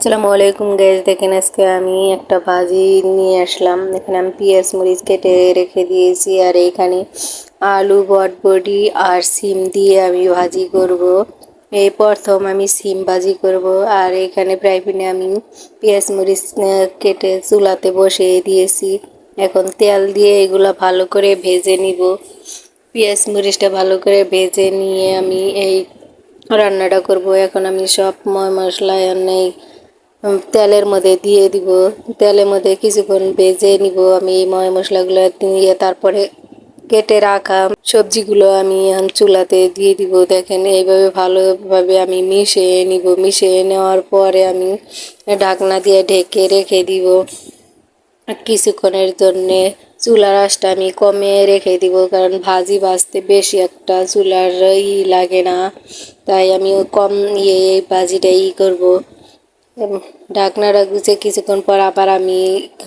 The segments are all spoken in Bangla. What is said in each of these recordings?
আসসালামু আলাইকুম গাইস, দেখেন আজকে আমি একটা ভাজি নিয়ে আসলাম। এখানে আমি পেঁয়াজ মরিচ কেটে রেখে দিয়েছি, আর এইখানে আলু বটবডি আর সিম দিয়ে আমি ভাজি করব। এই প্রথম আমি সিম ভাজি করব। আর এখানে ফ্রাই প্যানে আমি পেঁয়াজ মরিচ কেটে চুলাতে বসিয়ে দিয়েছি। এখন তেল দিয়ে এগুলা ভালো করে ভেজে নিব। পেঁয়াজ মরিচটা ভালো করে ভেজে নিয়ে আমি এই রান্নাটা করব। এখন আমি সব মশলা নেই তেলের মধ্যে দিয়ে দিব। তেলের মধ্যে কিছুক্ষণ ভেজে নিব আমি এই মশলাগুলো দিয়ে। তারপরে কেটে রাখা সবজিগুলো আমি এখন চুলাতে দিয়ে দিব। দেখেন এইভাবে ভালোভাবে আমি মিশিয়ে নিব। মিশিয়ে নেওয়ার পরে আমি ঢাকনা দিয়ে ঢেকে রেখে দিব কিছুক্ষণের জন্যে। চুলার আঁচটা আমি কমে রেখে দিব, কারণ ভাজি ভাজতে বেশি একটা চুলার লাগে না, তাই আমি কম এই ভাজিটা করব। ঢাকনাটা গুছে কিছুক্ষণ পর আবার আমি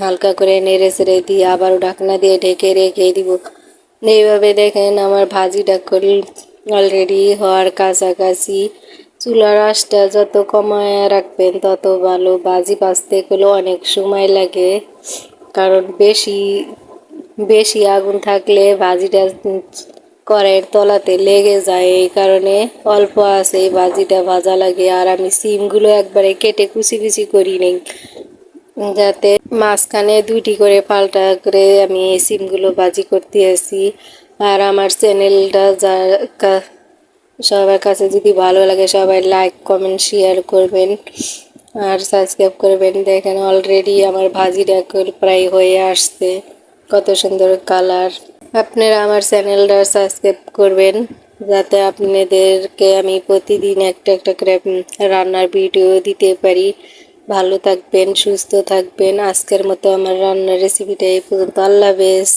হালকা করে নেড়ে চেড়ে দিয়ে আবারও ঢাকনা দিয়ে ঢেকে রেখে দিব। এইভাবে দেখেন আমার ভাজিটা করে অলরেডি হওয়ার কাছাকাছি। চুলার আঁচটা যত কমায় রাখবেন তত ভালো। ভাজি ভাজতে গেলে অনেক সময় লাগে, কারণ বেশি বেশি আগুন থাকলে ভাজিটা কড়াইয়ের তলাতে লেগে যায়। এই কারণে অল্প আছে ভাজিটা ভাজা লাগে। আর আমি সিমগুলো একবারে কেটে কুচি কুচি করি নেই, যাতে মাঝখানে দুইটি করে পাল্টা করে আমি এই সিমগুলো ভাজি করতে আসি। আর আমার চ্যানেলটা সবার কাছে যদি ভালো লাগে সবাই লাইক কমেন্ট শেয়ার করবেন আর সাবস্ক্রাইব করবেন। দেখেন অলরেডি আমার ভাজিটা প্রায় হয়ে আসছে, কত সুন্দর কালার। আপনারা আমার চ্যানেলটা সাবস্ক্রাইব করবেন, যাতে আপনাদেরকে আমি প্রতিদিন একটা একটা করে রান্নার ভিডিও দিতে পারি। ভালো থাকবেন, সুস্থ থাকবেন। আজকের মতো আমার রান্নার রেসিপিটা এই পর্যন্ত। আল্লাহ হাফেজ।